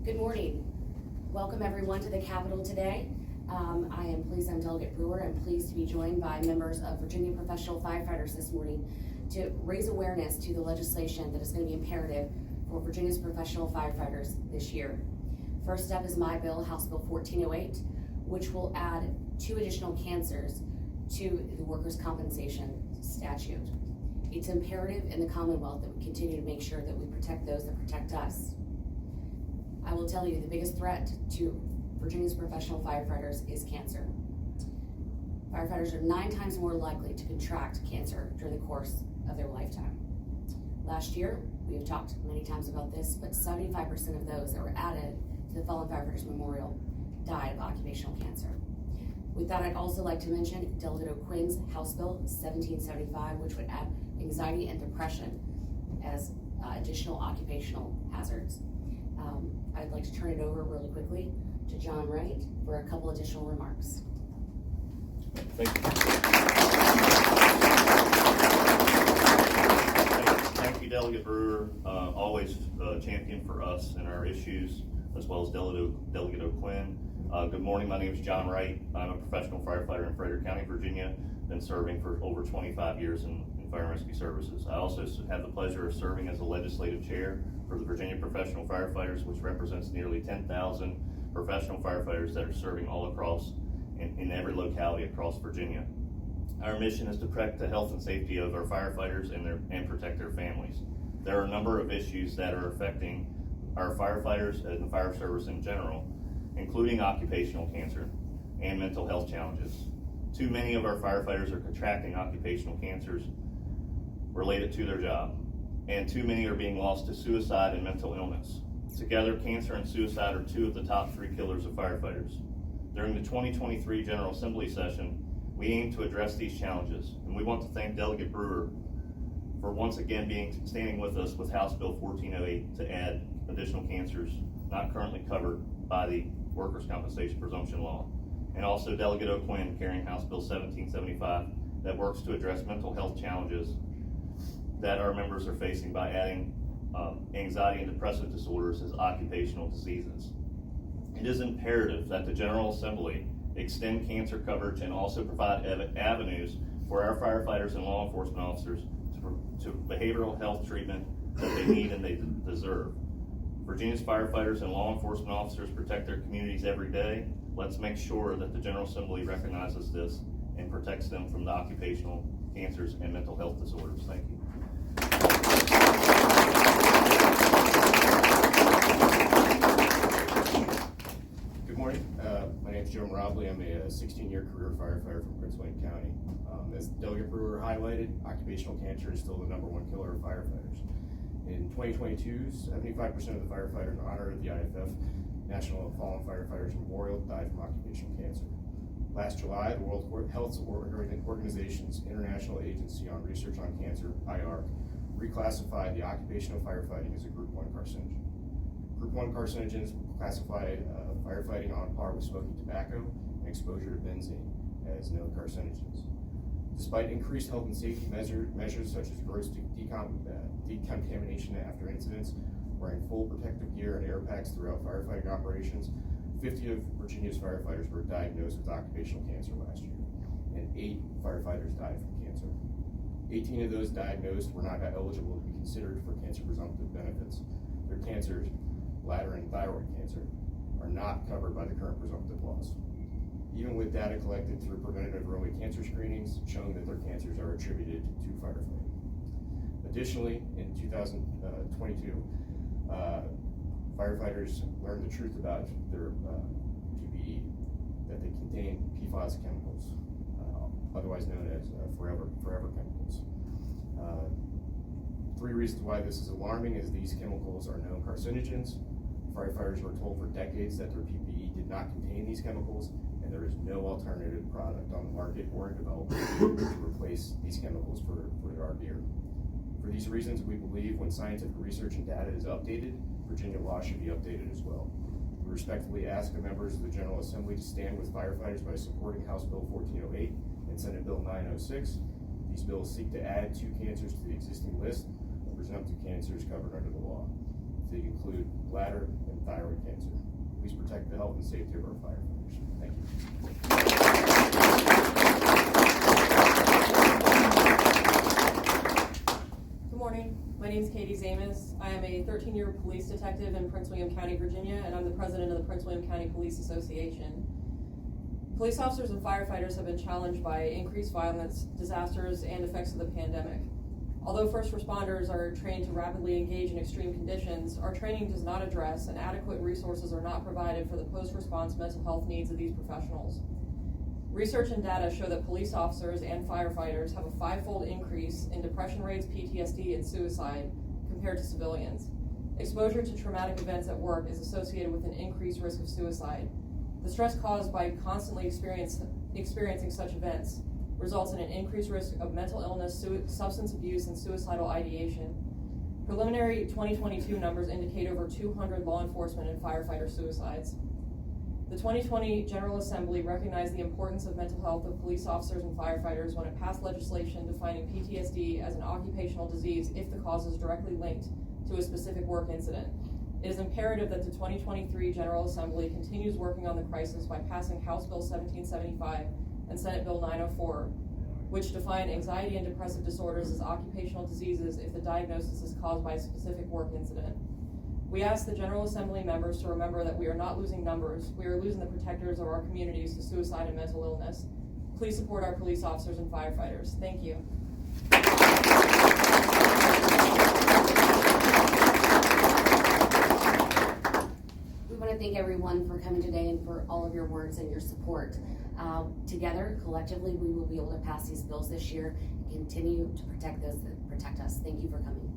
Good morning. Welcome everyone to the Capitol today. I'm Delegate Brewer. I'm pleased to be joined by members of Virginia Professional Firefighters this morning to raise awareness to the legislation that is going to be imperative for Virginia's professional firefighters this year. First up is my bill, House Bill 1408, which will add 2 additional cancers to the workers' compensation statute. It's imperative in the Commonwealth that we continue to make sure that we protect those that protect us. I will tell you the biggest threat to Virginia's professional firefighters is cancer. Firefighters are 9 times more likely to contract cancer during the course of their lifetime. Last year, we have talked many times about this, but 75% of those that were added to the Fallen Firefighters Memorial died of occupational cancer. With that, I'd also like to mention Delegate O'Quinn's House Bill 1775, which would add anxiety and depression as additional occupational hazards. I'd like to turn it over really quickly to John Wright for a couple additional remarks. Thank you. Thank you, Delegate Brewer. Always champion for us and our issues, as well as Delegate O'Quinn. Good morning. My name is John Wright. I'm a professional firefighter in Frederick County, Virginia. Been serving for over 25 years in fire and rescue services. I also have the pleasure of serving as a legislative chair for the Virginia Professional Firefighters, which represents nearly 10,000 professional firefighters that are serving all across in every locality across Virginia. Our mission is to protect the health and safety of our firefighters and protect their families. There are a number of issues that are affecting our firefighters and the fire service in general, including occupational cancer and mental health challenges. Too many of our firefighters are contracting occupational cancers related to their job, and too many are being lost to suicide and mental illness. Together, cancer and suicide are 2 of the top 3 killers of firefighters. During the 2023 General Assembly session, we aim to address these challenges, and we want to thank Delegate Brewer for once again standing with us with House Bill 1408 to add additional cancers not currently covered by the workers' compensation presumption law, and also Delegate O'Quinn carrying House Bill 1775 that works to address mental health challenges that our members are facing by adding anxiety and depressive disorders as occupational diseases. It is imperative that the General Assembly extend cancer coverage and also provide avenues for our firefighters and law enforcement officers to behavioral health treatment that they need and they deserve. Virginia's firefighters and law enforcement officers protect their communities every day. Let's make sure that the General Assembly recognizes this and protects them from the occupational cancers and mental health disorders. Thank you. Good morning. My name is Joe Mirabli. I'm a 16-year career firefighter from Prince William County. As Delegate Brewer highlighted, occupational cancer is still the #1 killer of firefighters. In 2022, 75% of the firefighters honored at the IFF National Fallen Firefighters Memorial died from occupational cancer. Last July, the World Health Organization's International Agency on Research on Cancer, IARC, reclassified the occupational firefighting as a Group 1 carcinogen. Group 1 carcinogens classify firefighting on par with smoking tobacco and exposure to benzene as known carcinogens. Despite increased health and safety measures such as gross decontamination after incidents, wearing full protective gear and air packs throughout firefighting operations, 50 of Virginia's firefighters were diagnosed with occupational cancer last year, and 8 firefighters died from cancer. 18 of those diagnosed were not eligible to be considered for cancer presumptive benefits. Their cancers, bladder and thyroid cancer, are not covered by the current presumptive laws, even with data collected through preventative early cancer screenings showing that their cancers are attributed to firefighting. Additionally, in 2022, firefighters learned the truth about their PPE, that they contain PFAS chemicals, otherwise known as forever chemicals. 3 reasons why this is alarming is these chemicals are known carcinogens. Firefighters were told for decades that their PPE did not contain these chemicals, and there is no alternative product on the market or in development to replace these chemicals for our gear. For these reasons, we believe when scientific research and data is updated, Virginia law should be updated as well. We respectfully ask the members of the General Assembly to stand with firefighters by supporting House Bill 1408 and Senate Bill 906. These bills seek to add 2 cancers to the existing list of presumptive cancers covered under the law. They include bladder and and thyroid cancer. Please protect the health and safety of our firefighters. Thank you. Good morning. My name is Katie Zamas. I am a 13-year police detective in Prince William County, Virginia, and I'm the president of the Prince William County Police Association. Police officers and firefighters have been challenged by increased violence, disasters, and effects of the pandemic. Although first responders are trained to rapidly engage in extreme conditions, our training does not address and adequate resources are not provided for the post-response mental health needs of these professionals. Research and data show that police officers and firefighters have a 5-fold increase in depression rates, PTSD, and suicide compared to civilians. Exposure to traumatic events at work is associated with an increased risk of suicide. The stress caused by constantly experiencing such events results in an increased risk of mental illness, substance abuse, and suicidal ideation. Preliminary 2022 numbers indicate over 200 law enforcement and firefighter suicides. The 2020 General Assembly recognized the importance of mental health of police officers and firefighters when it passed legislation defining PTSD as an occupational disease if the cause is directly linked to a specific work incident. It is imperative that the 2023 General Assembly continues working on the crisis by passing House Bill 1775 and Senate Bill 904, which define anxiety and depressive disorders as occupational diseases if the diagnosis is caused by a specific work incident. We ask the General Assembly members to remember that we are not losing numbers, we are losing the protectors of our communities to suicide and mental illness. Please support our police officers and firefighters. Thank you. We want to thank everyone for coming today and for all of your words and your support. Together, collectively, we will be able to pass these bills this year and continue to protect those that protect us. Thank you for coming.